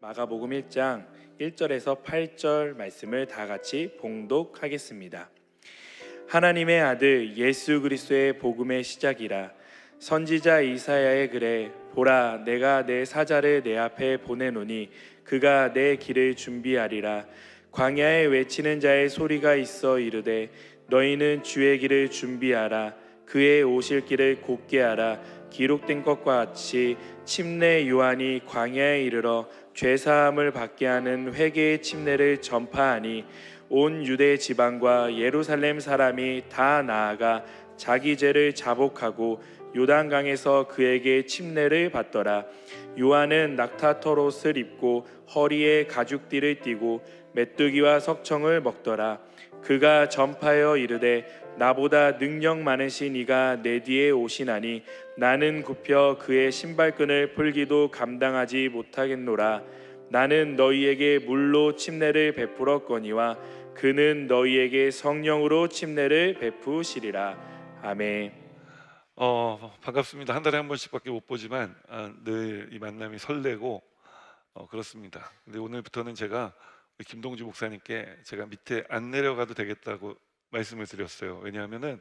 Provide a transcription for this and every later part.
마가복음 1장 1절에서 8절 말씀을 다 같이 봉독하겠습니다. 하나님의 아들 예수 그리스도의 복음의 시작이라. 선지자 이사야의 글에 보라, 내가 내 사자를 내 앞에 보내노니 그가 내 길을 준비하리라. 광야에 외치는 자의 소리가 있어 이르되 너희는 주의 길을 준비하라. 그의 오실 길을 곧게 하라. 기록된 것과 같이 침례 요한이 광야에 이르러 죄사함을 받게 하는 회개의 침례를 전파하니 온 유대 지방과 예루살렘 사람이 다 나아가 자기 죄를 자복하고 요단강에서 그에게 침례를 받더라. 요한은 낙타털옷을 입고 허리에 가죽띠를 띠고 메뚜기와 석청을 먹더라. 그가 전파하여 이르되 나보다 능력 많으신 이가 내 뒤에 오시나니 나는 굽혀 그의 신발끈을 풀기도 감당하지 못하겠노라. 나는 너희에게 물로 침례를 베풀었거니와 그는 너희에게 성령으로 침례를 베푸시리라. 아멘. 반갑습니다. 한 달에 한 번씩밖에 못 보지만 늘 이 만남이 설레고 그렇습니다. 근데 오늘부터는 제가 김동주 목사님께 제가 밑에 안 내려가도 되겠다고 말씀을 드렸어요. 왜냐하면은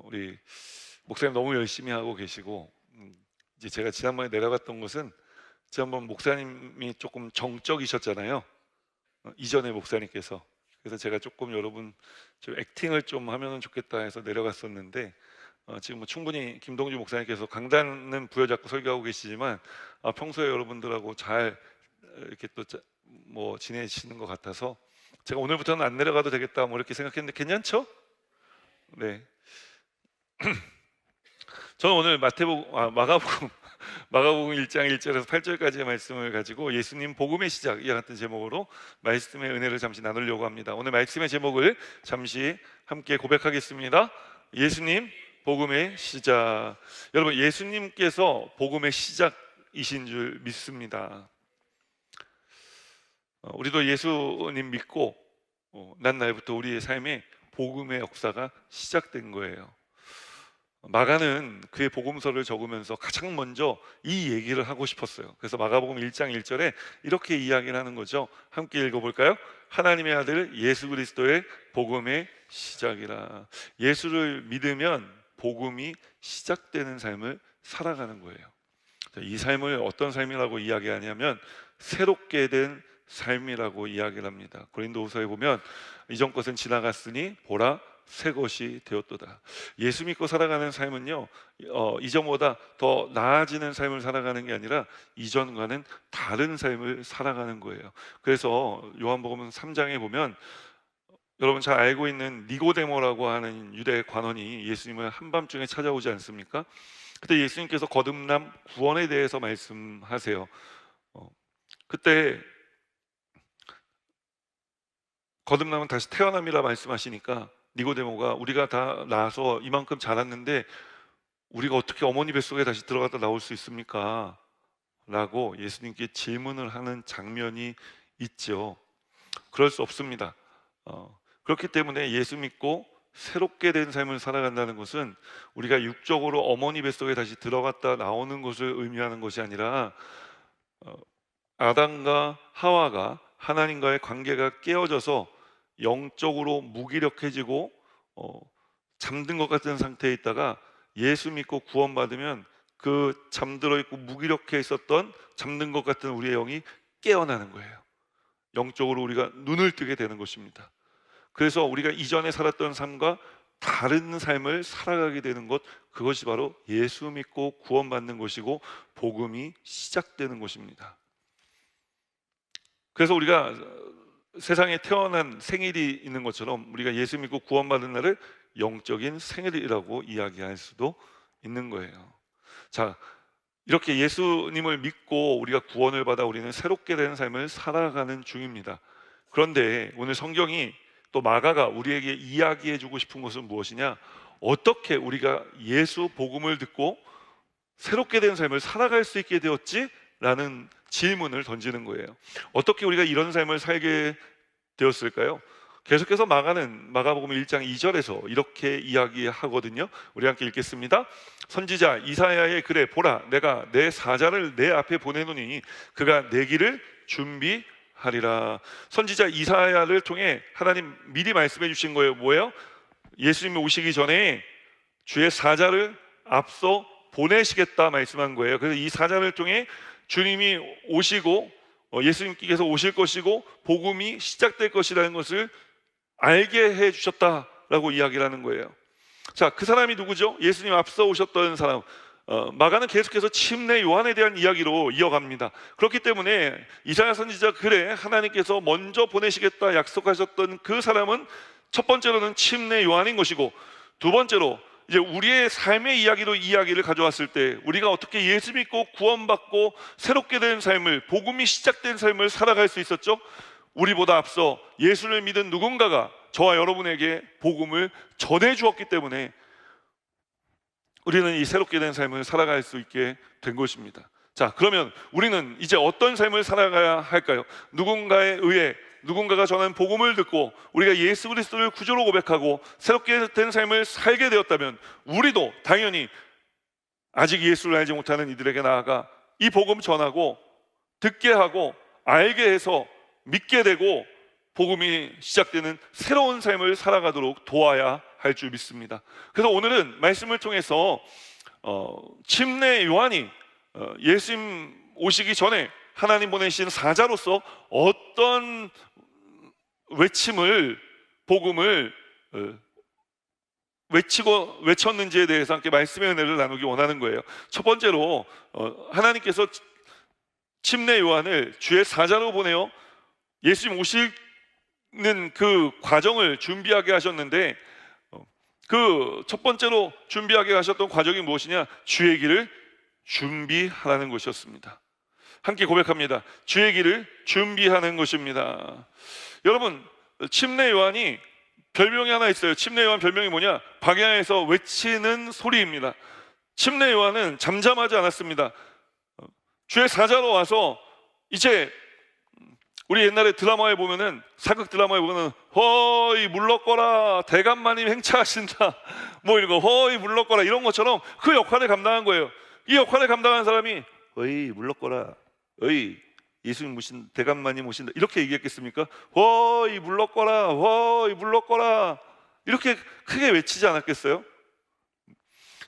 우리 목사님 너무 열심히 하고 계시고 이제 제가 지난번에 내려갔던 것은 지난번 목사님이 조금 정적이셨잖아요. 이전에 목사님께서. 그래서 제가 조금 여러분 좀 액팅을 좀 하면 좋겠다 해서 내려갔었는데 지금 뭐 충분히 김동주 목사님께서 강단은 부여잡고 설교하고 계시지만 평소에 여러분들하고 잘 이렇게 또 뭐 지내시는 것 같아서 제가 오늘부터는 안 내려가도 되겠다 뭐 이렇게 생각했는데 괜찮죠? 네. 저는 오늘 마가복음 1장 1절에서 8절까지의 말씀을 가지고 예수님 복음의 시작 이와 같은 제목으로 말씀의 은혜를 잠시 나누려고 합니다. 오늘 말씀의 제목을 잠시 함께 고백하겠습니다. 예수님 복음의 시작. 여러분, 예수님께서 복음의 시작이신 줄 믿습니다. 우리도 예수님 믿고 난 날부터 우리의 삶에 복음의 역사가 시작된 거예요. 마가는 그의 복음서를 적으면서 가장 먼저 이 얘기를 하고 싶었어요. 그래서 마가복음 1장 1절에 이렇게 이야기를 하는 거죠. 함께 읽어볼까요? 하나님의 아들 예수 그리스도의 복음의 시작이라. 예수를 믿으면 복음이 시작되는 삶을 살아가는 거예요. 이 삶을 어떤 삶이라고 이야기하냐면 새롭게 된 삶이라고 이야기를 합니다. 고린도후서에 보면 이전 것은 지나갔으니 보라 새 것이 되었도다. 예수 믿고 살아가는 삶은요, 이전보다 더 나아지는 삶을 살아가는 게 아니라 이전과는 다른 삶을 살아가는 거예요. 그래서 요한복음 3장에 보면 여러분 잘 알고 있는 니고데모라고 하는 유대 관원이 예수님을 한밤중에 찾아오지 않습니까? 그때 예수님께서 거듭남 구원에 대해서 말씀하세요. 그때 거듭남은 다시 태어남이라 말씀하시니까 니고데모가 우리가 다 나서 이만큼 자랐는데 우리가 어떻게 어머니 뱃속에 다시 들어갔다 나올 수 있습니까? 라고 예수님께 질문을 하는 장면이 있죠. 그럴 수 없습니다. 그렇기 때문에 예수 믿고 새롭게 된 삶을 살아간다는 것은 우리가 육적으로 어머니 뱃속에 다시 들어갔다 나오는 것을 의미하는 것이 아니라 아담과 하와가 하나님과의 관계가 깨어져서 영적으로 무기력해지고 잠든 것 같은 상태에 있다가 예수 믿고 구원받으면 그 잠들어 있고 무기력해 있었던 잠든 것 같은 우리의 영이 깨어나는 거예요. 영적으로 우리가 눈을 뜨게 되는 것입니다. 그래서 우리가 이전에 살았던 삶과 다른 삶을 살아가게 되는 것, 그것이 바로 예수 믿고 구원받는 것이고 복음이 시작되는 것입니다. 그래서 우리가 세상에 태어난 생일이 있는 것처럼 우리가 예수 믿고 구원받은 날을 영적인 생일이라고 이야기할 수도 있는 거예요. 자, 이렇게 예수님을 믿고 우리가 구원을 받아 우리는 새롭게 된 삶을 살아가는 중입니다. 그런데 오늘 성경이 또 마가가 우리에게 이야기해 주고 싶은 것은 무엇이냐? 어떻게 우리가 예수 복음을 듣고 새롭게 된 삶을 살아갈 수 있게 되었지? 라는 질문을 던지는 거예요. 어떻게 우리가 이런 삶을 살게 되었을까요? 계속해서 마가복음 1장 2절에서 이렇게 이야기하거든요. 우리 함께 읽겠습니다. 선지자 이사야의 글에 보라, 내가 내 사자를 내 앞에 보내노니 그가 내 길을 준비하리라. 선지자 이사야를 통해 하나님 미리 말씀해 주신 거예요. 뭐예요? 예수님이 오시기 전에 주의 사자를 앞서 보내시겠다 말씀한 거예요. 그래서 이 사자를 통해 주님이 오시고 예수님께서 오실 것이고 복음이 시작될 것이라는 것을 알게 해 주셨다라고 이야기를 하는 거예요. 자, 그 사람이 누구죠? 예수님 앞서 오셨던 사람. 마가는 계속해서 침례 요한에 대한 이야기로 이어갑니다. 그렇기 때문에 이사야 선지자 글에 하나님께서 먼저 보내시겠다 약속하셨던 그 사람은 첫 번째로는 침례 요한인 것이고, 두 번째로 이제 우리의 삶의 이야기로 이야기를 가져왔을 때 우리가 어떻게 예수 믿고 구원받고 새롭게 된 삶을, 복음이 시작된 삶을 살아갈 수 있었죠? 우리보다 앞서 예수를 믿은 누군가가 저와 여러분에게 복음을 전해 주었기 때문에 우리는 이 새롭게 된 삶을 살아갈 수 있게 된 것입니다. 자, 그러면 우리는 이제 어떤 삶을 살아가야 할까요? 누군가에 의해 누군가가 전한 복음을 듣고 우리가 예수 그리스도를 구주로 고백하고 새롭게 된 삶을 살게 되었다면 우리도 당연히 아직 예수를 알지 못하는 이들에게 나아가 이 복음 전하고 듣게 하고 알게 해서 믿게 되고 복음이 시작되는 새로운 삶을 살아가도록 도와야 할 줄 믿습니다. 그래서 오늘은 말씀을 통해서 침례 요한이 예수님 오시기 전에 하나님 보내신 사자로서 어떤 복음을 외쳤는지에 대해서 함께 말씀의 은혜를 나누기 원하는 거예요. 첫 번째로 하나님께서 침례 요한을 주의 사자로 보내어 예수님 오시는 그 과정을 준비하게 하셨는데, 그 첫 번째로 준비하게 하셨던 과정이 무엇이냐? 주의 길을 준비하라는 것이었습니다. 함께 고백합니다. 주의 길을 준비하는 것입니다. 여러분, 침례 요한이 별명이 하나 있어요. 침례 요한 별명이 뭐냐? 광야에서 외치는 소리입니다. 침례 요한은 잠잠하지 않았습니다. 주의 사자로 와서 이제 우리 옛날에 드라마에 보면은, 사극 드라마에 보면은 허이 물러거라, 대감마님 행차하신다, 뭐 이런 거, 허이 물러거라, 이런 것처럼 그 역할을 감당한 거예요. 이 역할을 감당한 사람이 어이 물러거라, 어이 예수님 오신, 대감마님 오신다, 이렇게 얘기했겠습니까? 허이 물러거라, 허이 물러거라, 이렇게 크게 외치지 않았겠어요?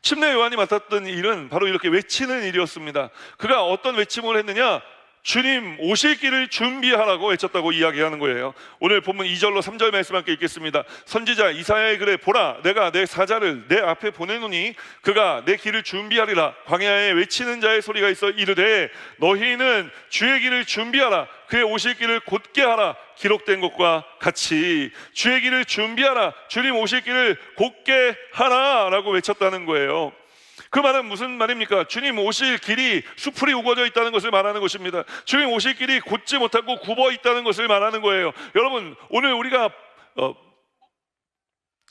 침례 요한이 맡았던 일은 바로 이렇게 외치는 일이었습니다. 그가 어떤 외침을 했느냐? 주님 오실 길을 준비하라고 외쳤다고 이야기하는 거예요. 오늘 본문 2절로 3절 말씀 함께 읽겠습니다. 선지자 이사야의 글에 보라, 내가 내 사자를 내 앞에 보내노니 그가 내 길을 준비하리라. 광야에 외치는 자의 소리가 있어 이르되 너희는 주의 길을 준비하라, 그의 오실 길을 곧게 하라. 기록된 것과 같이 주의 길을 준비하라, 주님 오실 길을 곧게 하라 라고 외쳤다는 거예요. 그 말은 무슨 말입니까? 주님 오실 길이 수풀이 우거져 있다는 것을 말하는 것입니다. 주님 오실 길이 곧지 못하고 굽어 있다는 것을 말하는 거예요. 여러분, 오늘 우리가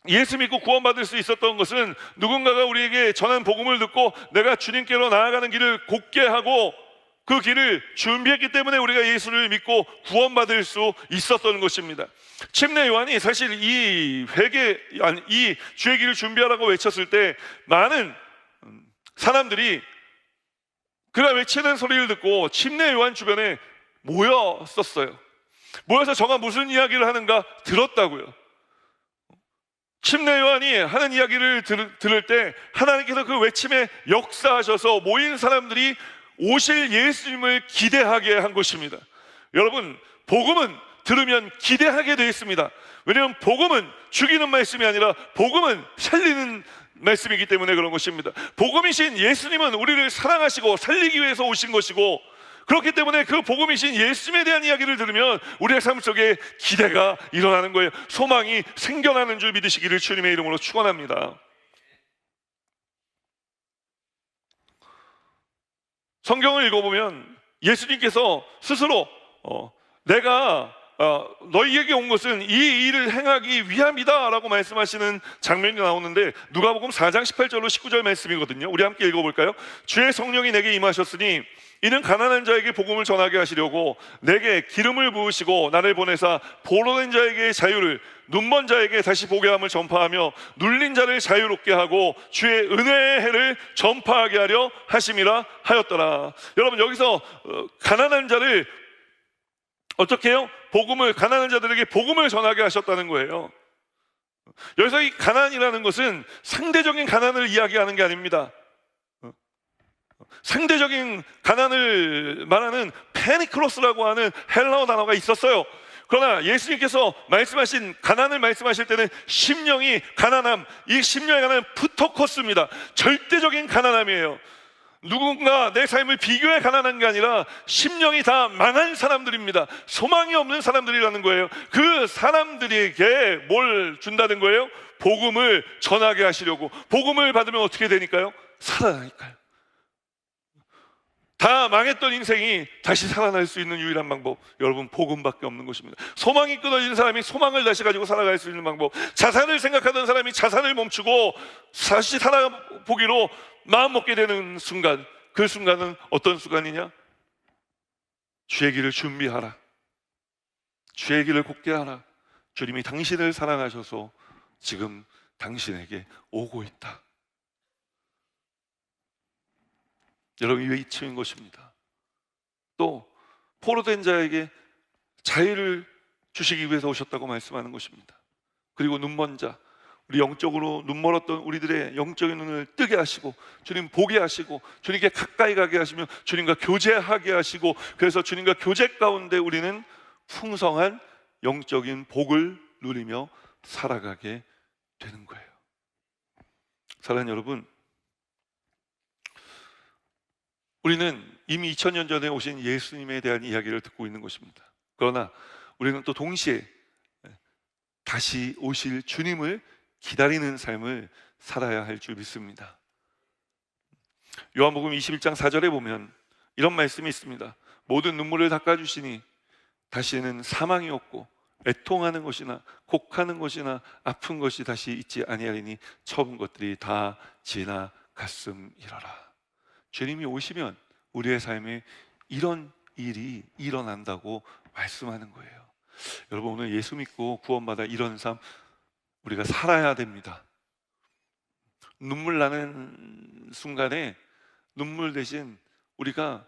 예수 믿고 구원받을 수 있었던 것은 누군가가 우리에게 전한 복음을 듣고 내가 주님께로 나아가는 길을 곧게 하고 그 길을 준비했기 때문에 우리가 예수를 믿고 구원받을 수 있었던 것입니다. 침례 요한이 사실 이 주의 길을 준비하라고 외쳤을 때 많은 사람들이 그가 외치는 소리를 듣고 침례 요한 주변에 모였었어요. 모여서 저가 무슨 이야기를 하는가 들었다고요. 침례 요한이 하는 이야기를 들을 때 하나님께서 그 외침에 역사하셔서 모인 사람들이 오실 예수님을 기대하게 한 것입니다. 여러분, 복음은 들으면 기대하게 되어 있습니다. 왜냐하면 복음은 죽이는 말씀이 아니라 복음은 살리는 말씀이기 때문에 그런 것입니다. 복음이신 예수님은 우리를 사랑하시고 살리기 위해서 오신 것이고, 그렇기 때문에 그 복음이신 예수님에 대한 이야기를 들으면 우리의 삶 속에 기대가 일어나는 거예요. 소망이 생겨나는 줄 믿으시기를 주님의 이름으로 축원합니다. 성경을 읽어보면 예수님께서 스스로 내가 너희에게 온 것은 이 일을 행하기 위함이다 라고 말씀하시는 장면이 나오는데, 누가복음 4장 18절로 19절 말씀이거든요. 우리 함께 읽어볼까요? 주의 성령이 내게 임하셨으니 이는 가난한 자에게 복음을 전하게 하시려고 내게 기름을 부으시고 나를 보내사 포로된 자에게 자유를, 눈먼 자에게 다시 보게 함을 전파하며 눌린 자를 자유롭게 하고 주의 은혜의 해를 전파하게 하려 하심이라 하였더라. 여러분, 여기서 가난한 자를 어떻게 해요? 가난한 자들에게 복음을 전하게 하셨다는 거예요. 여기서 이 가난이라는 것은 상대적인 가난을 이야기하는 게 아닙니다. 상대적인 가난을 말하는 페니크로스라고 하는 헬라어 단어가 있었어요. 그러나 예수님께서 말씀하신 가난을 말씀하실 때는 심령이 가난함, 이 심령의 가난은 푸토코스입니다. 절대적인 가난함이에요. 누군가 내 삶을 비교해 가난한 게 아니라 심령이 다 망한 사람들입니다. 소망이 없는 사람들이라는 거예요. 그 사람들에게 뭘 준다는 거예요? 복음을 전하게 하시려고. 복음을 받으면 어떻게 되니까요? 살아나니까요. 다 망했던 인생이 다시 살아날 수 있는 유일한 방법, 여러분, 복음밖에 없는 것입니다. 소망이 끊어진 사람이 소망을 다시 가지고 살아갈 수 있는 방법, 자살을 생각하던 사람이 자살을 멈추고 다시 살아보기로 마음 먹게 되는 순간, 그 순간은 어떤 순간이냐? 주의 길을 준비하라, 주의 길을 곧게 하라. 주님이 당신을 사랑하셔서 지금 당신에게 오고 있다. 여러분이 외치는 것입니다. 또 포로된 자에게 자유를 주시기 위해서 오셨다고 말씀하는 것입니다. 그리고 눈먼 자, 우리 영적으로 눈멀었던 우리들의 영적인 눈을 뜨게 하시고 주님 보게 하시고 주님께 가까이 가게 하시며 주님과 교제하게 하시고, 그래서 주님과 교제 가운데 우리는 풍성한 영적인 복을 누리며 살아가게 되는 거예요. 사랑하는 여러분, 우리는 이미 2000년 전에 오신 예수님에 대한 이야기를 듣고 있는 것입니다. 그러나 우리는 또 동시에 다시 오실 주님을 기다리는 삶을 살아야 할 줄 믿습니다. 요한복음 21장 4절에 보면 이런 말씀이 있습니다. 모든 눈물을 닦아주시니 다시는 사망이 없고 애통하는 것이나 곡하는 것이나 아픈 것이 다시 있지 아니하리니 처음 것들이 다 지나갔음이로라. 주님이 오시면 우리의 삶에 이런 일이 일어난다고 말씀하는 거예요. 여러분, 오늘 예수 믿고 구원받아 이런 삶 우리가 살아야 됩니다. 눈물 나는 순간에 눈물 대신 우리가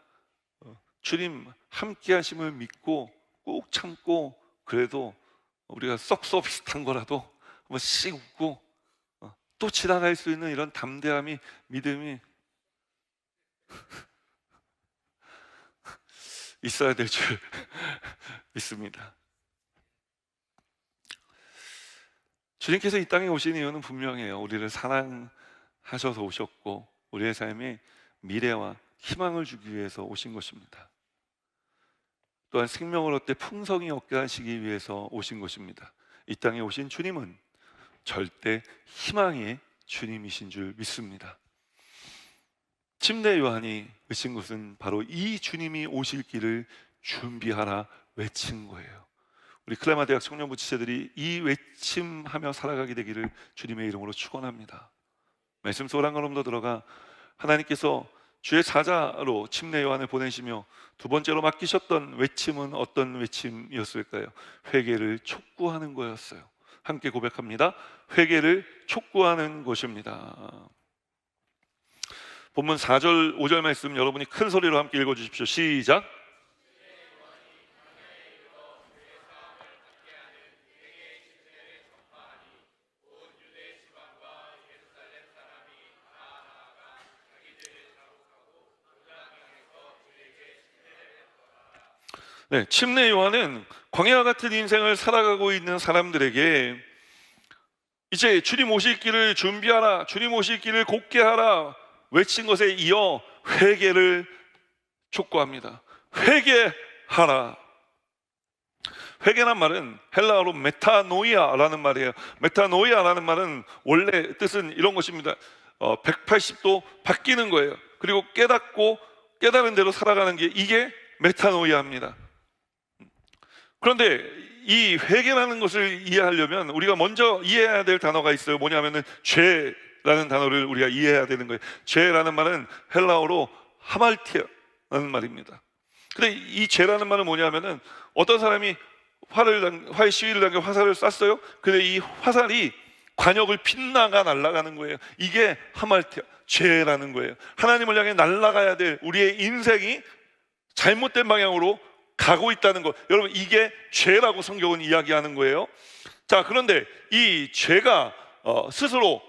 주님 함께 하심을 믿고 꼭 참고, 그래도 우리가 썩소 비슷한 거라도 한번 씩 웃고 또 지나갈 수 있는 이런 담대함이, 믿음이 있어야 될 줄 믿습니다. 주님께서 이 땅에 오신 이유는 분명해요. 우리를 사랑하셔서 오셨고 우리의 삶에 미래와 희망을 주기 위해서 오신 것입니다. 또한 생명을 얻되 풍성히 얻게 하시기 위해서 오신 것입니다. 이 땅에 오신 주님은 절대 희망의 주님이신 줄 믿습니다. 침례 요한이 외친 것은 바로 이 주님이 오실 길을 준비하라 외친 거예요. 우리 클레마 대학 청년부 지체들이 이 외침하며 살아가게 되기를 주님의 이름으로 축원합니다. 말씀 속 한 걸음 더 들어가 하나님께서 주의 사자로 침례 요한을 보내시며 두 번째로 맡기셨던 외침은 어떤 외침이었을까요? 회개를 촉구하는 거였어요. 함께 고백합니다. 회개를 촉구하는 것입니다. 본문 4절 5절 말씀 여러분이 큰 소리로 함께 읽어주십시오. 시작. 네, 침례 요한은 광야 같은 인생을 살아가고 있는 사람들에게 이제 주님 오실 길을 준비하라, 주님 오실 길을 곧게 하라 외친 것에 이어 회개를 촉구합니다. 회개하라. 회개란 말은 헬라어로 메타노이아라는 말이에요. 메타노이아라는 말은 원래 뜻은 이런 것입니다. 180도 바뀌는 거예요. 그리고 깨닫고 깨달은 대로 살아가는 게 이게 메타노이아입니다. 그런데 이 회개라는 것을 이해하려면 우리가 먼저 이해해야 될 단어가 있어요. 뭐냐면은 죄라는 단어를 우리가 이해해야 되는 거예요. 죄라는 말은 헬라어로 하말티아, 말입니다. 근데 이 죄라는 말은 뭐냐면은 어떤 사람이 화의 시위를 당겨 화살을 쐈어요. 근데 이 화살이 관역을 빗나가 날아가는 거예요. 이게 하말티아 죄라는 거예요. 하나님을 향해 날아가야 될 우리의 인생이 잘못된 방향으로 가고 있다는 것, 여러분 이게 죄라고 성경은 이야기하는 거예요. 자, 그런데 이 죄가 스스로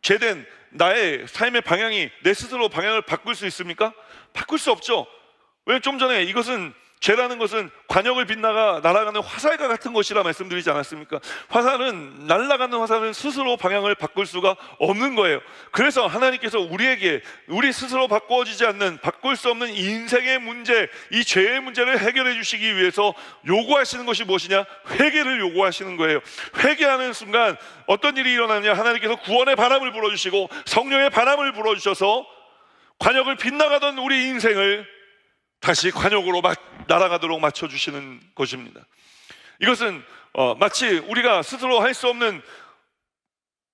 죄된 나의 삶의 방향이 내 스스로 방향을 바꿀 수 있습니까? 바꿀 수 없죠. 왜? 좀 전에 이것은 죄라는 것은 관역을 빗나가 날아가는 화살과 같은 것이라 말씀드리지 않았습니까? 화살은, 날아가는 화살은 스스로 방향을 바꿀 수가 없는 거예요. 그래서 하나님께서 우리에게 우리 스스로 바꿔지지 않는, 바꿀 수 없는 인생의 문제, 이 죄의 문제를 해결해 주시기 위해서 요구하시는 것이 무엇이냐? 회개를 요구하시는 거예요. 회개하는 순간 어떤 일이 일어나느냐? 하나님께서 구원의 바람을 불어주시고 성령의 바람을 불어주셔서 관역을 빗나가던 우리 인생을 다시 관역으로 날아가도록 맞춰주시는 것입니다. 이것은 마치 우리가 스스로 할 수 없는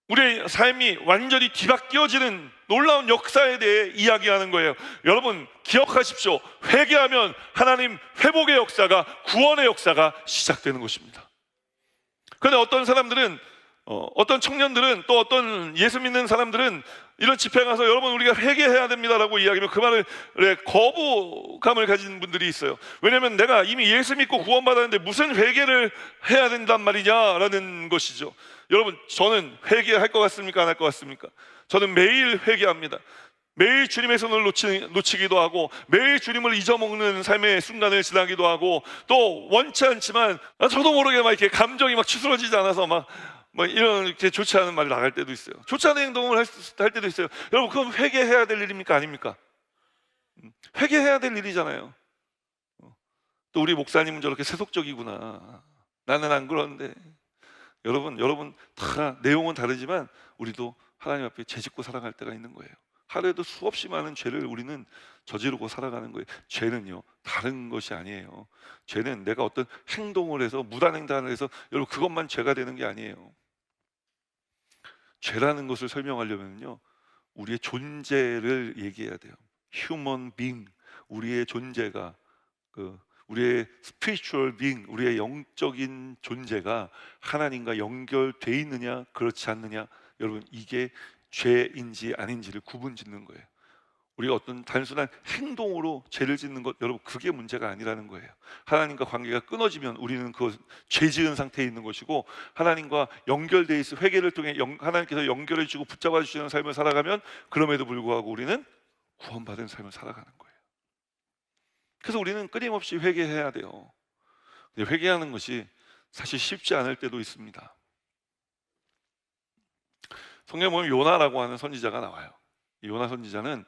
우리의 삶이 완전히 뒤바뀌어지는 놀라운 역사에 대해 이야기하는 거예요. 여러분 기억하십시오. 회개하면 하나님 회복의 역사가, 구원의 역사가 시작되는 것입니다. 그런데 어떤 사람들은, 어떤 청년들은, 또 어떤 예수 믿는 사람들은 이런 집회 가서 여러분 우리가 회개해야 됩니다라고 이야기하면 그 말을 거부감을 가진 분들이 있어요. 왜냐하면 내가 이미 예수 믿고 구원받았는데 무슨 회개를 해야 된단 말이냐라는 것이죠. 여러분 저는 회개할 것 같습니까? 안 할 것 같습니까? 저는 매일 회개합니다. 매일 주님의 손을 놓치기도 하고, 매일 주님을 잊어먹는 삶의 순간을 지나기도 하고, 또 원치 않지만 저도 모르게 막 이렇게 감정이 막 추스러지지 않아서 막 이런 이렇게 좋지 않은 말이 나갈 때도 있어요. 좋지 않은 행동을 할 때도 있어요. 여러분 그건 회개해야 될 일입니까? 아닙니까? 회개해야 될 일이잖아요. 또 우리 목사님은 저렇게 세속적이구나, 나는 안 그러는데. 여러분 다 내용은 다르지만 우리도 하나님 앞에 죄짓고 살아갈 때가 있는 거예요. 하루에도 수없이 많은 죄를 우리는 저지르고 살아가는 거예요. 죄는요 다른 것이 아니에요. 죄는 내가 어떤 행동을 해서, 무단횡단을 해서, 여러분 그것만 죄가 되는 게 아니에요. 죄라는 것을 설명하려면요 우리의 존재를 얘기해야 돼요. Human being, 우리의 존재가, 우리의 spiritual being, 우리의 영적인 존재가 하나님과 연결돼 있느냐 그렇지 않느냐, 여러분 이게 죄인지 아닌지를 구분짓는 거예요. 우리가 어떤 단순한 행동으로 죄를 짓는 것, 여러분 그게 문제가 아니라는 거예요. 하나님과 관계가 끊어지면 우리는 그 죄 지은 상태에 있는 것이고, 하나님과 연결돼 있어 회개를 통해 하나님께서 연결해 주시고 붙잡아 주시는 삶을 살아가면 그럼에도 불구하고 우리는 구원받은 삶을 살아가는 거예요. 그래서 우리는 끊임없이 회개해야 돼요. 근데 회개하는 것이 사실 쉽지 않을 때도 있습니다. 성경에 보면 요나라고 하는 선지자가 나와요. 이 요나 선지자는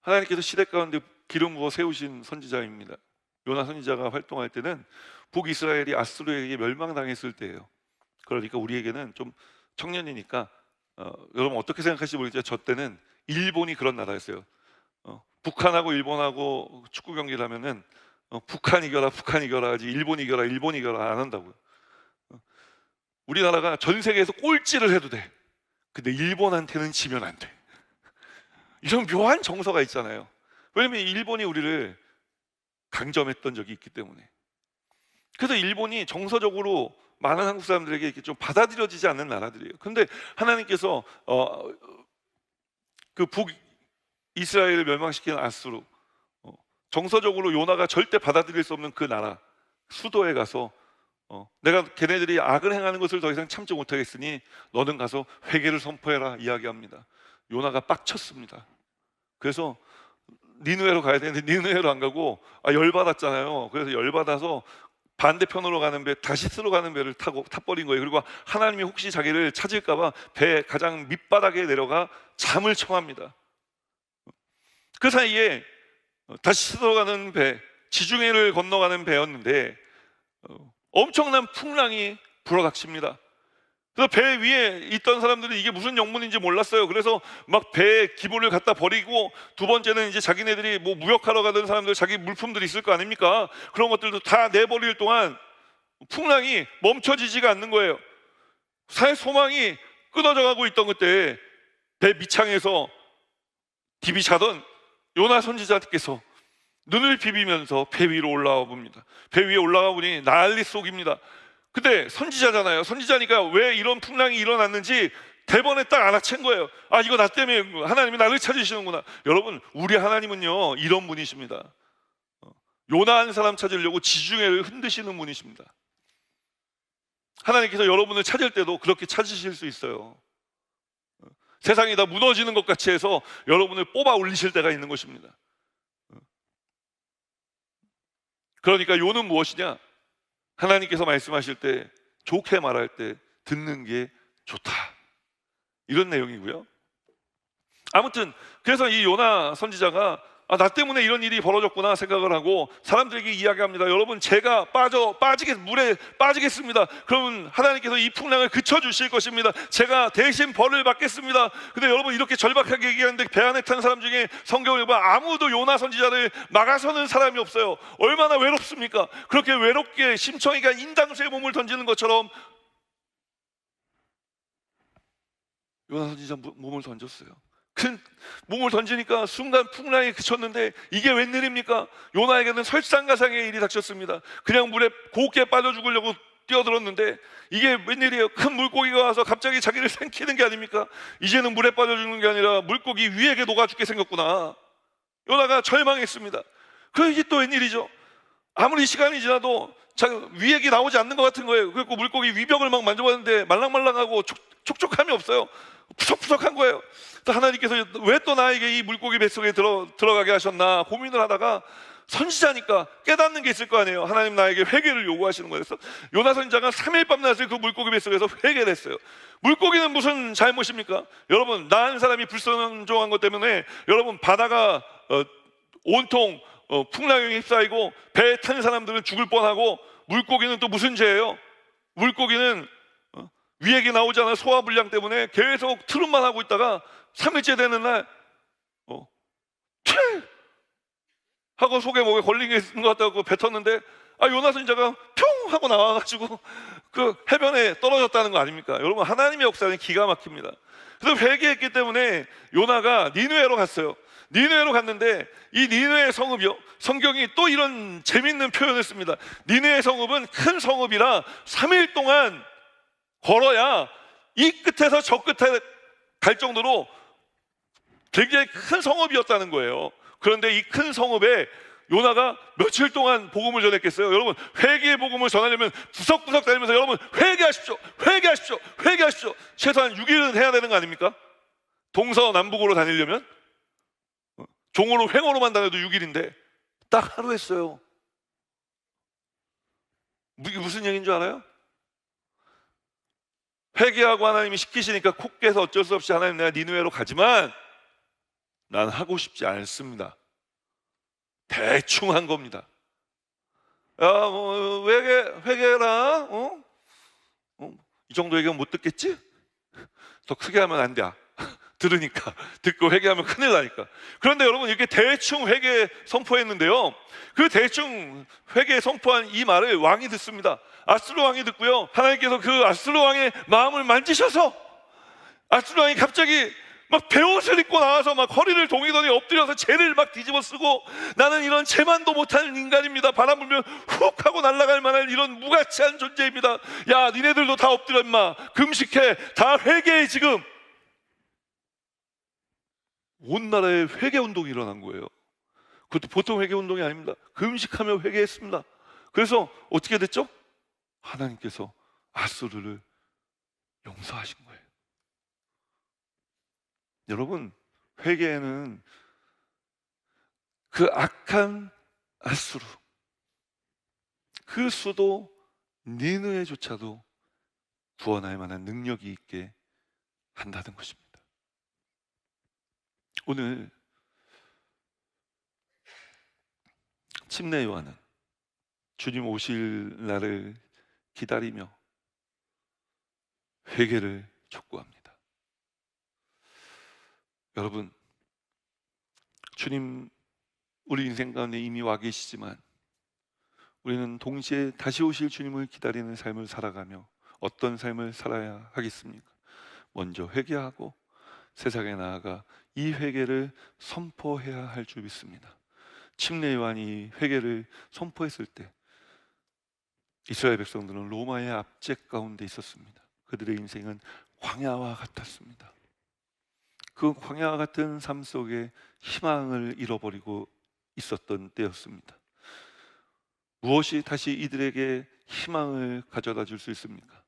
하나님께서 시대 가운데 기름 부어 세우신 선지자입니다. 요나 선지자가 활동할 때는 북이스라엘이 아수르에게 멸망당했을 때예요. 그러니까 우리에게는 좀 청년이니까 여러분 어떻게 생각하실지 모르겠지만 저 때는 일본이 그런 나라였어요. 북한하고 일본하고 축구 경기를 하면은 북한 이겨라 하지 일본 이겨라 안 한다고요. 우리나라가 전 세계에서 꼴찌를 해도 돼. 근데 일본한테는 지면 안 돼. 이런 묘한 정서가 있잖아요. 왜냐면 일본이 우리를 강점했던 적이 있기 때문에. 그래서 일본이 정서적으로 많은 한국 사람들에게 이렇게 좀 받아들여지지 않는 나라들이에요. 그런데 하나님께서 그 북이스라엘을 멸망시킨 아수르, 정서적으로 요나가 절대 받아들일 수 없는 그 나라 수도에 가서 내가 걔네들이 악을 행하는 것을 더 이상 참지 못하겠으니 너는 가서 회개를 선포해라 이야기합니다. 요나가 빡쳤습니다. 그래서 니느웨로 가야 되는데 니느웨로 안 가고 열받았잖아요. 그래서 열받아서 반대편으로 가는 배, 다시스로 가는 배를 타버린 거예요. 그리고 하나님이 혹시 자기를 찾을까 봐 배 가장 밑바닥에 내려가 잠을 청합니다. 그 사이에 다시스로 가는 배, 지중해를 건너가는 배였는데 엄청난 풍랑이 불어닥칩니다. 그래서 배 위에 있던 사람들은 이게 무슨 영문인지 몰랐어요. 그래서 막 배에 기물을 갖다 버리고, 두 번째는 이제 자기네들이 뭐 무역하러 가던 사람들 자기 물품들이 있을 거 아닙니까? 그런 것들도 다 내버릴 동안 풍랑이 멈춰지지가 않는 거예요. 살 소망이 끊어져 가고 있던 그때 배 밑창에서 디비 자던 요나 선지자께서 눈을 비비면서 배 위로 올라와 봅니다. 배 위에 올라가 보니 난리 속입니다. 근데 선지자잖아요. 선지자니까 왜 이런 풍랑이 일어났는지 대번에 딱 알아챈 거예요. 아, 이거 나 때문에 하나님이 나를 찾으시는구나. 여러분, 우리 하나님은요 이런 분이십니다. 요나 한 사람 찾으려고 지중해를 흔드시는 분이십니다. 하나님께서 여러분을 찾을 때도 그렇게 찾으실 수 있어요. 세상이 다 무너지는 것 같이 해서 여러분을 뽑아 올리실 때가 있는 것입니다. 그러니까 요는 무엇이냐? 하나님께서 말씀하실 때, 좋게 말할 때 듣는 게 좋다, 이런 내용이고요. 아무튼 그래서 이 요나 선지자가 나 때문에 이런 일이 벌어졌구나 생각을 하고 사람들에게 이야기합니다. 여러분, 제가 물에 빠지겠습니다. 그러면 하나님께서 이 풍랑을 그쳐주실 것입니다. 제가 대신 벌을 받겠습니다. 근데 여러분, 이렇게 절박하게 얘기하는데 배 안에 탄 사람 중에 성경을 보면 아무도 요나 선지자를 막아서는 사람이 없어요. 얼마나 외롭습니까? 그렇게 외롭게 심청이가 인당수에 몸을 던지는 것처럼 요나 선지자 몸을 던졌어요. 큰 몸을 던지니까 순간 풍랑이 그쳤는데 이게 웬일입니까? 요나에게는 설상가상의 일이 닥쳤습니다. 그냥 물에 곱게 빠져 죽으려고 뛰어들었는데 이게 웬일이에요? 큰 물고기가 와서 갑자기 자기를 삼키는 게 아닙니까? 이제는 물에 빠져 죽는 게 아니라 물고기 위에게 녹아 죽게 생겼구나. 요나가 절망했습니다. 그럼 이게 또 웬일이죠? 아무리 시간이 지나도 위액이 나오지 않는 것 같은 거예요. 그래서 물고기 위벽을 막 만져봤는데 말랑말랑하고 촉촉함이 없어요. 푸석푸석한 거예요. 또 하나님께서 왜 또 나에게 이 물고기 뱃속에 들어가게 하셨나 고민을 하다가 선지자니까 깨닫는 게 있을 거 아니에요. 하나님 나에게 회개를 요구하시는 거예요. 그래서 요나 선지자가 3일 밤낮을 그 물고기 뱃속에서 회개를 했어요. 물고기는 무슨 잘못입니까? 여러분, 나 한 사람이 불순종한 것 때문에 여러분, 바다가 온통 풍랑에 휩싸이고 배에 탄 사람들은 죽을 뻔하고, 물고기는 또 무슨 죄예요? 물고기는 위액이 나오지 않은 소화불량 때문에 계속 트름만 하고 있다가 3일째 되는 날 하고 속에 목에 걸린 게 있는 것 같다고 뱉었는데 요나 선지자가 평 하고 나와가지고 그 해변에 떨어졌다는 거 아닙니까? 여러분, 하나님의 역사는 기가 막힙니다. 그래서 회개했기 때문에 요나가 니느웨로 갔어요. 니느웨로 갔는데 이 니느웨 성읍이요, 성경이 또 이런 재밌는 표현을 씁니다. 니느웨 성읍은 큰 성읍이라 3일 동안 걸어야 이 끝에서 저 끝에 갈 정도로 굉장히 큰 성읍이었다는 거예요. 그런데 이 큰 성읍에 요나가 며칠 동안 복음을 전했겠어요? 여러분, 회개의 복음을 전하려면 구석구석 다니면서 여러분, 회개하십시오, 회개하십시오, 회개하십시오, 최소한 6일은 해야 되는 거 아닙니까? 동서남북으로 다니려면 종으로 횡으로만 다녀도 6일인데 딱 하루 했어요. 이게 무슨 얘기인 줄 알아요? 회개하고 하나님이 시키시니까 콕 깨서 어쩔 수 없이 하나님, 내가 니느웨로 가지만 난 하고 싶지 않습니다. 대충 한 겁니다. 회개라, 이 정도 얘기하면 못 듣겠지? 더 크게 하면 안 돼. 들으니까, 듣고 회개하면 큰일 나니까. 그런데 여러분, 이렇게 대충 회개 선포했는데요, 그 대충 회개 선포한 이 말을 왕이 듣습니다. 아수르 왕이 듣고요, 하나님께서 그 아수르 왕의 마음을 만지셔서 아수르 왕이 갑자기 막 베옷을 입고 나와서 막 허리를 동이더니 엎드려서 죄를 막 뒤집어 쓰고, 나는 이런 죄만도 못하는 인간입니다, 바람 불면 훅 하고 날아갈 만한 이런 무가치한 존재입니다. 야, 니네들도 다 엎드려 임마, 금식해, 다 회개해. 지금 온 나라에 회개 운동이 일어난 거예요. 그것도 보통 회개 운동이 아닙니다. 금식하며 회개했습니다. 그래서 어떻게 됐죠? 하나님께서 아수르를 용서하신 거예요. 여러분, 회개에는 그 악한 아수르, 그 수도 니느웨조차도 구원할 만한 능력이 있게 한다는 것입니다. 오늘 침례 요한은 주님 오실 날을 기다리며 회개를 촉구합니다. 여러분, 주님 우리 인생 가운데 이미 와 계시지만 우리는 동시에 다시 오실 주님을 기다리는 삶을 살아가며 어떤 삶을 살아야 하겠습니까? 먼저 회개하고 세상에 나아가 이 회개를 선포해야 할 줄 믿습니다. 침례 요한이 회개를 선포했을 때 이스라엘 백성들은 로마의 압제 가운데 있었습니다. 그들의 인생은 광야와 같았습니다. 그 광야와 같은 삶 속에 희망을 잃어버리고 있었던 때였습니다. 무엇이 다시 이들에게 희망을 가져다 줄 수 있습니까?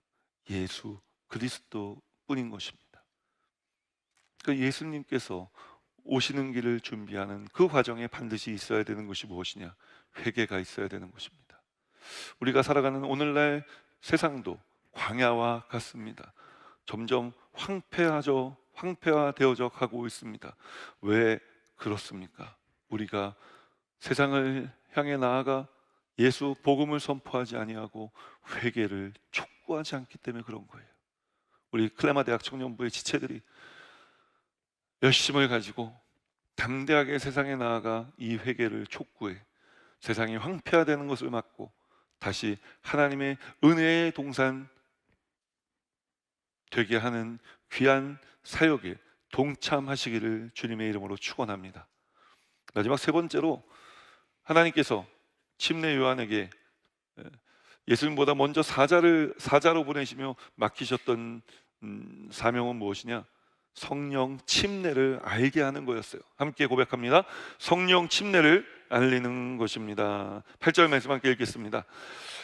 예수 그리스도 뿐인 것입니다. 그 예수님께서 오시는 길을 준비하는 그 과정에 반드시 있어야 되는 것이 무엇이냐? 회개가 있어야 되는 것입니다. 우리가 살아가는 오늘날 세상도 광야와 같습니다. 점점 황폐화되어져 가고 있습니다. 왜 그렇습니까? 우리가 세상을 향해 나아가 예수 복음을 선포하지 아니하고 회개를 촉구하지 않기 때문에 그런 거예요. 우리 클레마 대학 청년부의 지체들이 열심을 가지고 담대하게 세상에 나아가 이 회개를 촉구해 세상이 황폐화되는 것을 막고 다시 하나님의 은혜의 동산 되게 하는 귀한 사역에 동참하시기를 주님의 이름으로 축원합니다. 마지막 세 번째로 하나님께서 침례 요한에게 예수님보다 먼저 사자로 보내시며 맡기셨던 사명은 무엇이냐? 성령 침례를 알게 하는 거였어요. 함께 고백합니다. 성령 침례를 알리는 것입니다. 8절 말씀 함께 읽겠습니다.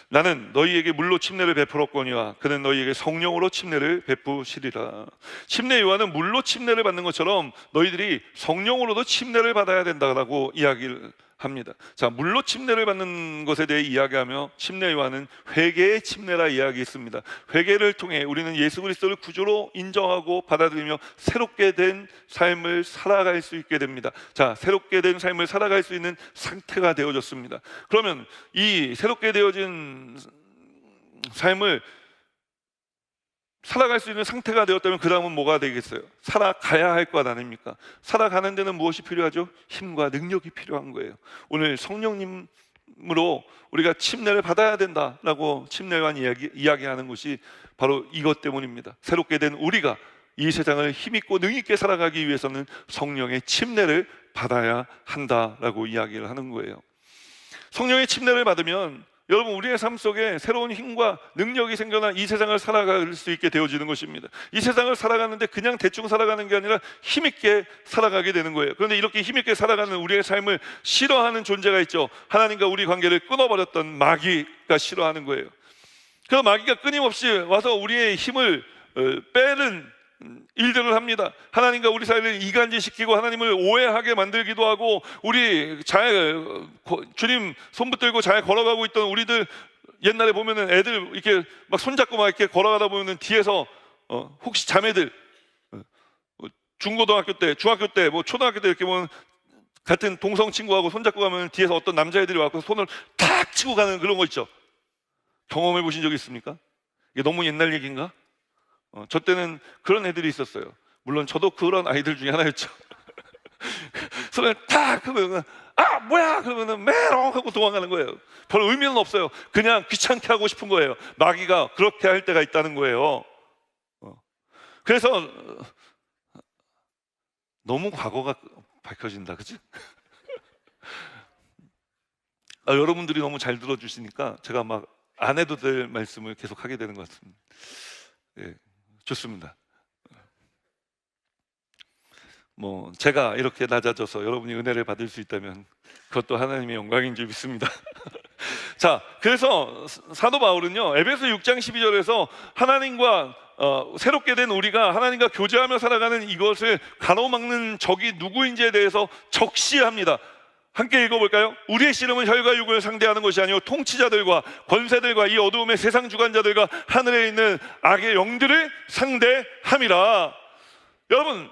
나는 너희에게 물로 침례를 베풀었거니와 그는 너희에게 성령으로 침례를 베푸시리라. 침례 요한은 물로 침례를 받는 것처럼 너희들이 성령으로도 침례를 받아야 된다고 이야기를 합니다. 자, 물로 침례를 받는 것에 대해 이야기하며 침례 요한은 회개의 침례라 이야기했습니다. 회개를 통해 우리는 예수 그리스도를 구주로 인정하고 받아들이며 새롭게 된 삶을 살아갈 수 있게 됩니다. 자, 새롭게 된 삶을 살아갈 수 있는 상태가 되어졌습니다. 그러면 이 새롭게 되어진 삶을 살아갈 수 있는 상태가 되었다면 그 다음은 뭐가 되겠어요? 살아가야 할 것 아닙니까? 살아가는 데는 무엇이 필요하죠? 힘과 능력이 필요한 거예요. 오늘 성령님으로 우리가 침례를 받아야 된다라고 침례 요한 이야기하는 것이 바로 이것 때문입니다. 새롭게 된 우리가 이 세상을 힘있고 능있게 살아가기 위해서는 성령의 침례를 받아야 한다라고 이야기를 하는 거예요. 성령의 침례를 받으면 여러분 우리의 삶 속에 새로운 힘과 능력이 생겨나 이 세상을 살아갈 수 있게 되어지는 것입니다. 이 세상을 살아가는데 그냥 대충 살아가는 게 아니라 힘있게 살아가게 되는 거예요. 그런데 이렇게 힘있게 살아가는 우리의 삶을 싫어하는 존재가 있죠. 하나님과 우리 관계를 끊어버렸던 마귀가 싫어하는 거예요. 그 마귀가 끊임없이 와서 우리의 힘을 빼는 일들을 합니다. 하나님과 우리 사이를 이간질시키고 하나님을 오해하게 만들기도 하고, 우리 주님 손 붙들고 잘 걸어가고 있던 우리들, 옛날에 보면은 애들 이렇게 막 손잡고 막 이렇게 걸어가다 보면은 뒤에서 혹시 자매들 중고등학교 때, 중학교 때, 뭐 초등학교 때 이렇게 보면 같은 동성 친구하고 손잡고 가면 뒤에서 어떤 남자애들이 와서 손을 탁 치고 가는 그런 거 있죠. 경험해 보신 적 있습니까? 이게 너무 옛날 얘기인가? 저 때는 그런 애들이 있었어요. 물론 저도 그런 아이들 중에 하나였죠. 손을 탁 하면 아 뭐야 그러면은 메롱 하고 도망가는 거예요. 별 의미는 없어요. 그냥 귀찮게 하고 싶은 거예요. 마귀가 그렇게 할 때가 있다는 거예요. 그래서 너무 과거가 밝혀진다, 그치? 여러분들이 너무 잘 들어주시니까 제가 막 안 해도 될 말씀을 계속 하게 되는 것 같습니다. 예, 좋습니다. 뭐 제가 이렇게 낮아져서 여러분이 은혜를 받을 수 있다면 그것도 하나님의 영광인 줄 믿습니다. 자, 그래서 사도 바울은요 에베소 6장 12절에서 하나님과 새롭게 된 우리가 하나님과 교제하며 살아가는 이것을 가로막는 적이 누구인지에 대해서 적시합니다. 함께 읽어볼까요? 우리의 씨름은 혈과 육을 상대하는 것이 아니요 통치자들과 권세들과 이 어두움의 세상 주관자들과 하늘에 있는 악의 영들을 상대함이라. 여러분,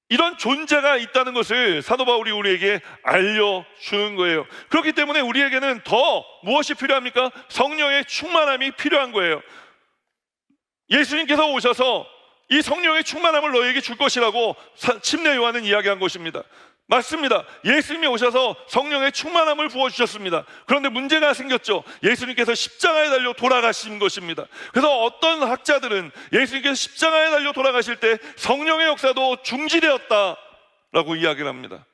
이런 존재가 있다는 것을 사도 바울이 우리에게 알려주는 거예요. 그렇기 때문에 우리에게는 더 무엇이 필요합니까? 성령의 충만함이 필요한 거예요. 예수님께서 오셔서 이 성령의 충만함을 너에게 줄 것이라고 침례 요한은 이야기한 것입니다. 맞습니다. 예수님이 오셔서 성령의 충만함을 부어주셨습니다. 그런데 문제가 생겼죠. 예수님께서 십자가에 달려 돌아가신 것입니다. 그래서 어떤 학자들은 예수님께서 십자가에 달려 돌아가실 때 성령의 역사도 중지되었다라고 이야기를 합니다.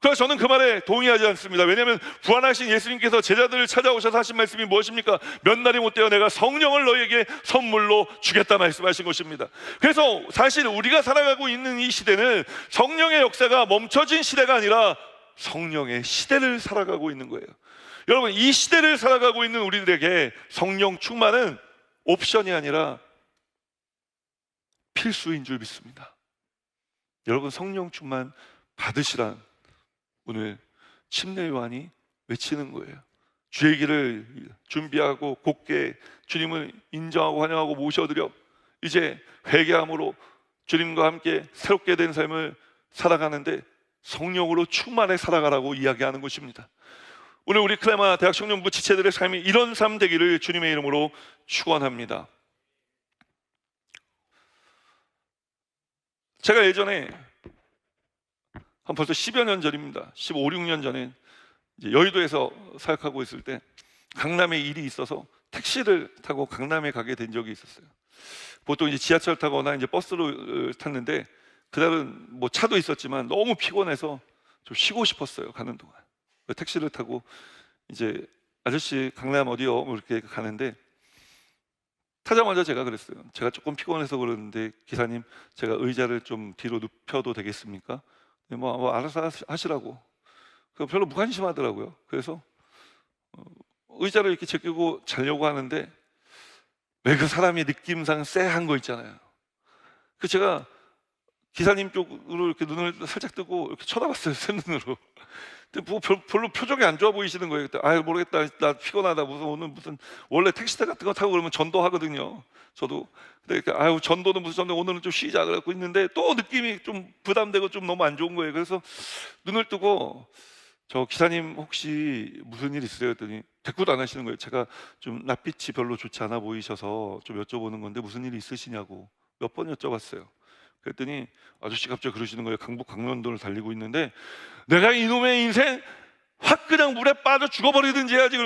그래서 저는 그 말에 동의하지 않습니다. 왜냐하면 부활하신 예수님께서 제자들을 찾아오셔서 하신 말씀이 무엇입니까? 몇 날이 못되어 내가 성령을 너에게 선물로 주겠다 말씀하신 것입니다. 그래서 사실 우리가 살아가고 있는 이 시대는 성령의 역사가 멈춰진 시대가 아니라 성령의 시대를 살아가고 있는 거예요. 여러분, 이 시대를 살아가고 있는 우리들에게 성령 충만은 옵션이 아니라 필수인 줄 믿습니다. 여러분, 성령 충만 받으시란 오늘 침례 요한이 외치는 거예요. 주의 길을 준비하고 곧게 주님을 인정하고 환영하고 모셔드려 이제 회개함으로 주님과 함께 새롭게 된 삶을 살아가는데 성령으로 충만해 살아가라고 이야기하는 것입니다. 오늘 우리 클레마 대학 청년부 지체들의 삶이 이런 삶 되기를 주님의 이름으로 축원합니다. 제가 예전에 한 벌써 10여 년 전입니다. 15, 16년 전에 이제 여의도에서 사역하고 있을 때 강남에 일이 있어서 택시를 타고 강남에 가게 된 적이 있었어요. 보통 이제 지하철 타거나 이제 버스를 탔는데 그날은 뭐 차도 있었지만 너무 피곤해서 좀 쉬고 싶었어요. 가는 동안 택시를 타고 이제 아저씨 강남 어디요? 뭐 이렇게 가는데 타자마자 제가 그랬어요. 제가 조금 피곤해서 그러는데 기사님 제가 의자를 좀 뒤로 눕혀도 되겠습니까? 뭐 알아서 하시라고. 별로 무관심하더라고요. 그래서 의자를 이렇게 제끼고 자려고 하는데 왜 그 사람이 느낌상 쎄한 거 있잖아요. 그 제가 기사님 쪽으로 이렇게 눈을 살짝 뜨고 이렇게 쳐다봤어요. 새눈으로. 근데 뭐 별로 표정이 안 좋아 보이시는 거예요. 그때 아유 모르겠다. 나 피곤하다. 오늘 무슨 원래 택시 같은 거 타고 그러면 전도하거든요. 저도. 근데 이렇게 아유 전도는 무슨 전도 오늘은 좀 쉬자 그러고 있는데 또 느낌이 좀 부담되고 좀 너무 안 좋은 거예요. 그래서 눈을 뜨고 저 기사님 혹시 무슨 일 있으세요? 했더니 대꾸도 안 하시는 거예요. 제가 좀 낯빛이 별로 좋지 않아 보이셔서 좀 여쭤보는 건데 무슨 일이 있으시냐고 몇 번 여쭤봤어요. 그랬더니 아저씨 갑자기 그러시는 거예요. 강북 강원도를 달리고 있는데 내가 이놈의 인생 확 그냥 물에 빠져 죽어버리든지 해야지.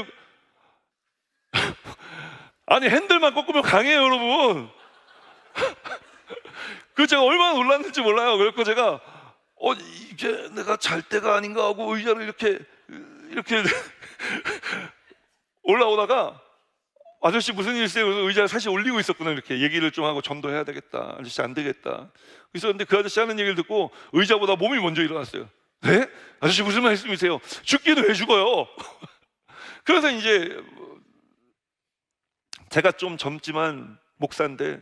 아니 핸들만 꺾으면 강해요, 여러분. 그 제가 얼마나 놀랐는지 몰라요. 그래서 제가 이게 내가 잘 때가 아닌가 하고 의자를 이렇게 올라오다가 아저씨 무슨 일 있어요? 그래서 의자를 사실 올리고 있었구나. 이렇게 얘기를 좀 하고 전도해야 되겠다. 아저씨 안 되겠다. 그래서 근데 그 아저씨 하는 얘기를 듣고 의자보다 몸이 먼저 일어났어요. 네? 아저씨 무슨 말씀이세요? 죽기는 왜 죽어요? 그래서 이제 제가 좀 젊지만 목사인데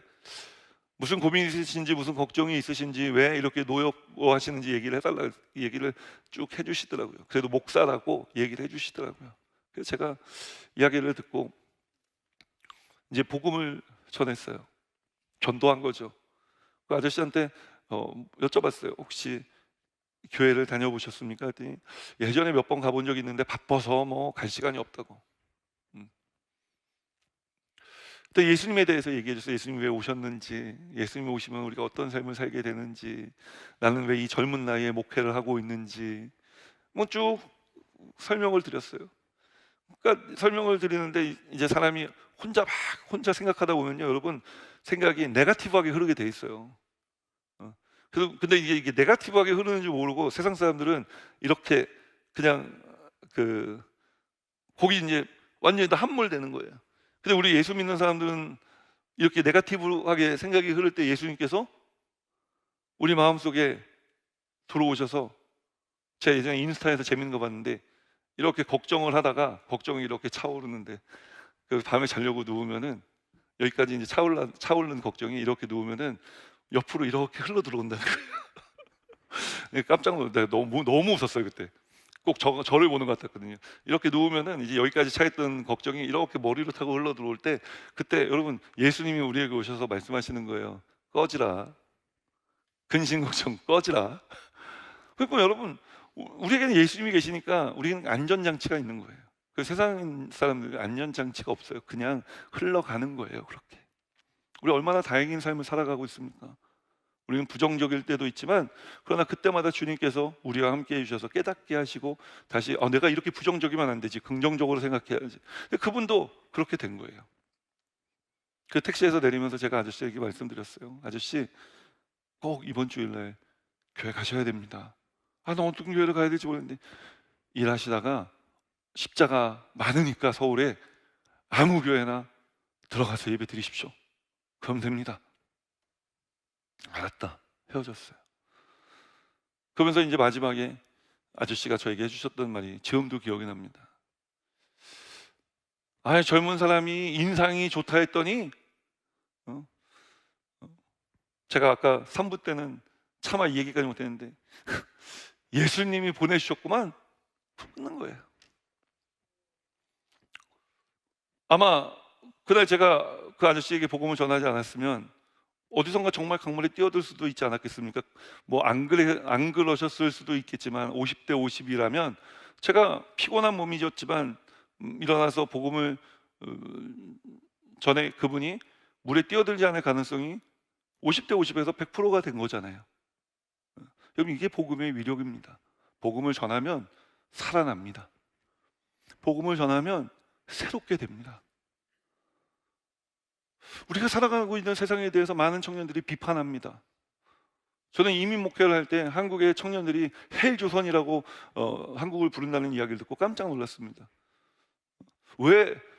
무슨 고민이 있으신지 무슨 걱정이 있으신지 왜 이렇게 노여워하시는지 얘기를 해달라 얘기를 쭉 해주시더라고요. 그래도 목사라고 얘기를 해주시더라고요. 그래서 제가 이야기를 듣고 이제 복음을 전했어요. 전도한 거죠. 그 아저씨한테 여쭤봤어요. 혹시 교회를 다녀보셨습니까? 했더니 예전에 몇 번 가본 적이 있는데 바빠서 뭐 갈 시간이 없다고. 또 예수님에 대해서 얘기해 줬어요. 예수님이 왜 오셨는지, 예수님이 오시면 우리가 어떤 삶을 살게 되는지, 나는 왜 이 젊은 나이에 목회를 하고 있는지 뭐 쭉 설명을 드렸어요. 그러니까 설명을 드리는데 이제 사람이 혼자 생각하다 보면요, 여러분 생각이 네거티브하게 흐르게 돼 있어요. 그래서 근데 이게 네거티브하게 흐르는지 모르고 세상 사람들은 이렇게 그냥 거기 이제 완전히 다 함몰되는 거예요. 근데 우리 예수 믿는 사람들은 이렇게 네거티브하게 생각이 흐를 때 예수님께서 우리 마음속에 들어오셔서 제가 예전에 인스타에서 재밌는 거 봤는데 이렇게 걱정을 하다가 걱정이 이렇게 차오르는데 그 밤에 자려고 누우면은 여기까지 이제 차오르는 걱정이 이렇게 누우면은 옆으로 이렇게 흘러 들어온다는 거예요. 깜짝 놀랐어요. 너무 웃었어요 그때. 꼭 저를 보는 것 같았거든요. 이렇게 누우면은 이제 여기까지 차있던 걱정이 이렇게 머리로 타고 흘러 들어올 때 그때 여러분 예수님이 우리에게 오셔서 말씀하시는 거예요. 꺼지라. 근심 걱정 꺼지라. 그러니까 여러분 우리에게는 예수님이 계시니까 우리는 안전장치가 있는 거예요. 그 세상 사람들은 안전장치가 없어요. 그냥 흘러가는 거예요. 그렇게. 우리 얼마나 다행인 삶을 살아가고 있습니까? 우리는 부정적일 때도 있지만 그러나 그때마다 주님께서 우리와 함께 해주셔서 깨닫게 하시고 다시 내가 이렇게 부정적이면 안 되지, 긍정적으로 생각해야지. 근데 그분도 그렇게 된 거예요. 그 택시에서 내리면서 제가 아저씨에게 말씀드렸어요. 아저씨 꼭 이번 주일날 교회 가셔야 됩니다. 나 어떤 교회를 가야 될지 모르겠는데, 일하시다가 십자가 많으니까 서울에 아무 교회나 들어가서 예배 드리십시오. 그럼 됩니다. 알았다. 헤어졌어요. 그러면서 이제 마지막에 아저씨가 저에게 해주셨던 말이 지금도 기억이 납니다. 젊은 사람이 인상이 좋다 했더니 제가 아까 3부 때는 차마 이 얘기까지 못했는데 예수님이 보내주셨구만. 끝난 거예요. 아마 그날 제가 그 아저씨에게 복음을 전하지 않았으면 어디선가 정말 강물에 뛰어들 수도 있지 않았겠습니까? 뭐 안 그러셨을 수도 있겠지만 50대 50이라면 제가 피곤한 몸이었지만 일어나서 복음을 전에 그분이 물에 뛰어들지 않을 가능성이 50대 50에서 100%가 된 거잖아요. 여러분, 이게 복음의 위력입니다. 복음을 전하면 살아납니다. 복음을 전하면 새롭게 됩니다. 우리가 살아가고 있는 세상에 대해서 많은 청년들이 비판합니다. 저는 이민 목회를 할 때 한국의 청년들이 헬조선이라고 한국을 부른다는 이야기를 듣고 깜짝 놀랐습니다.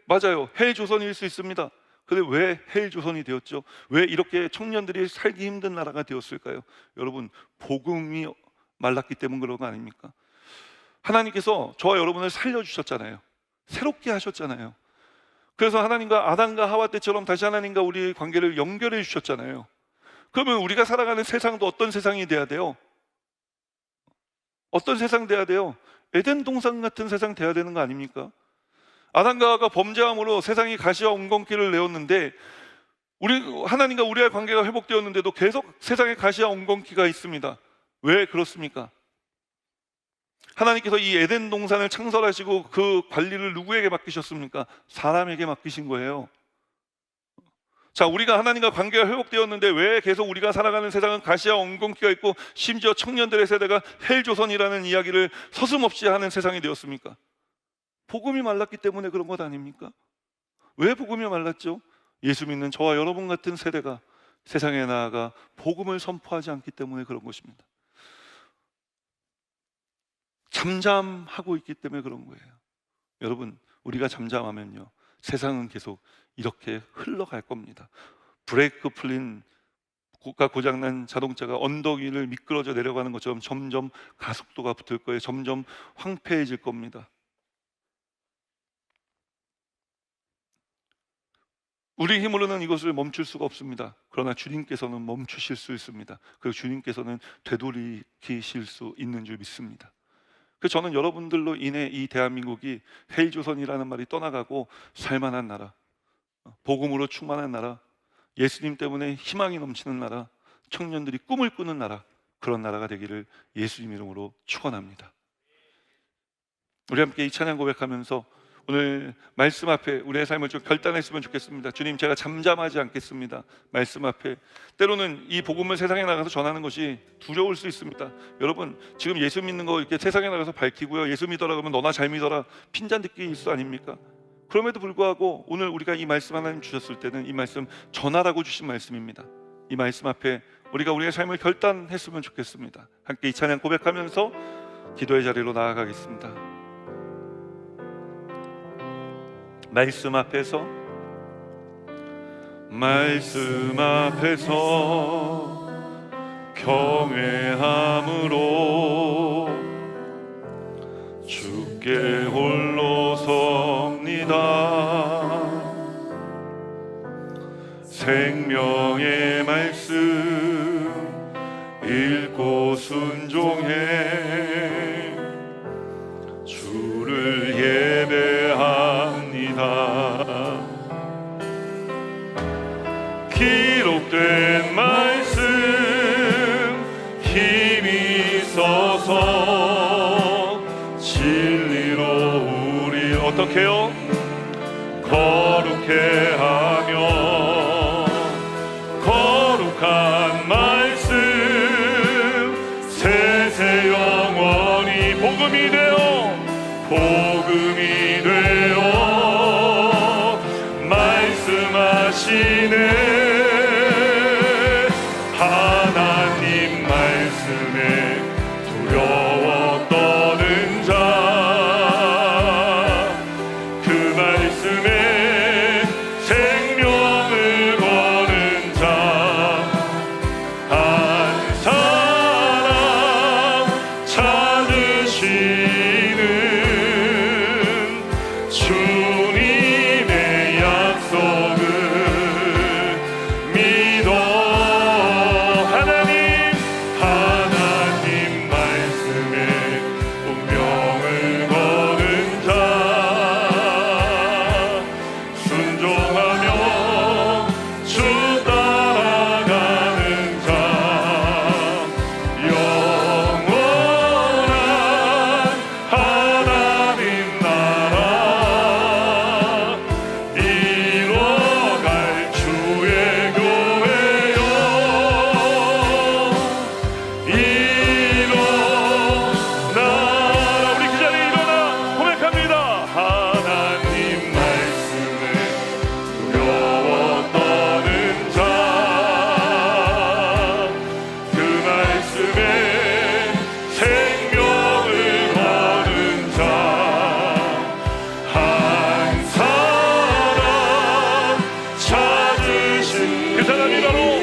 맞아요. 헬조선일 수 있습니다. 근데 왜 헬조선이 되었죠? 왜 이렇게 청년들이 살기 힘든 나라가 되었을까요? 여러분, 복음이 말랐기 때문 그런 거 아닙니까? 하나님께서 저와 여러분을 살려주셨잖아요. 새롭게 하셨잖아요. 그래서 하나님과 아담과 하와 때처럼 다시 하나님과 우리의 관계를 연결해 주셨잖아요. 그러면 우리가 살아가는 세상도 어떤 세상이 돼야 돼요? 어떤 세상 돼야 돼요? 에덴 동산 같은 세상 돼야 되는 거 아닙니까? 아담과 하와가 범죄함으로 세상이 가시와 엉겅퀴를 내었는데 하나님과 우리의 관계가 회복되었는데도 계속 세상에 가시와 엉겅퀴가 있습니다. 왜 그렇습니까? 하나님께서 이 에덴 동산을 창설하시고 그 관리를 누구에게 맡기셨습니까? 사람에게 맡기신 거예요. 자, 우리가 하나님과 관계가 회복되었는데 왜 계속 우리가 살아가는 세상은 가시와 엉겅퀴가 있고 심지어 청년들의 세대가 헬조선이라는 이야기를 서슴없이 하는 세상이 되었습니까? 복음이 말랐기 때문에 그런 것 아닙니까? 왜 복음이 말랐죠? 예수 믿는 저와 여러분 같은 세대가 세상에 나아가 복음을 선포하지 않기 때문에 그런 것입니다. 잠잠하고 있기 때문에 그런 거예요. 여러분, 우리가 잠잠하면요, 세상은 계속 이렇게 흘러갈 겁니다. 브레이크 풀린 고장난 자동차가 언덕 위를 미끄러져 내려가는 것처럼 점점 가속도가 붙을 거예요. 점점 황폐해질 겁니다. 우리 힘으로는 이것을 멈출 수가 없습니다. 그러나 주님께서는 멈추실 수 있습니다. 그리고 주님께서는 되돌이키실 수 있는 줄 믿습니다. 그래서 저는 여러분들로 인해 이 대한민국이 헬조선이라는 말이 떠나가고 살만한 나라, 복음으로 충만한 나라, 예수님 때문에 희망이 넘치는 나라, 청년들이 꿈을 꾸는 나라, 그런 나라가 되기를 예수님 이름으로 축원합니다. 우리 함께 이 찬양 고백하면서 오늘 말씀 앞에 우리의 삶을 좀 결단했으면 좋겠습니다. 주님, 제가 잠잠하지 않겠습니다. 말씀 앞에 때로는 이 복음을 세상에 나가서 전하는 것이 두려울 수 있습니다. 여러분, 지금 예수 믿는 거 이렇게 세상에 나가서 밝히고요, 예수 믿어라 그러면 너나 잘 믿어라, 핀잔 듣기 일수 아닙니까? 그럼에도 불구하고 오늘 우리가 이 말씀 하나님 주셨을 때는 이 말씀 전하라고 주신 말씀입니다. 이 말씀 앞에 우리가 우리의 삶을 결단했으면 좋겠습니다. 함께 이 찬양 고백하면서 기도의 자리로 나아가겠습니다. 말씀 앞에서 경외함으로 주께 홀로 섭니다. 생명의 말씀 읽고 순종해 주를 예배합니다. 기록된 말씀 힘이 있어서 진리로 우리 어떻게요? 거룩해 하며 거룩한 말씀 세세 영원히 복음이 되어 말씀하시네. 하나님 말씀에 두려워 사람이 바로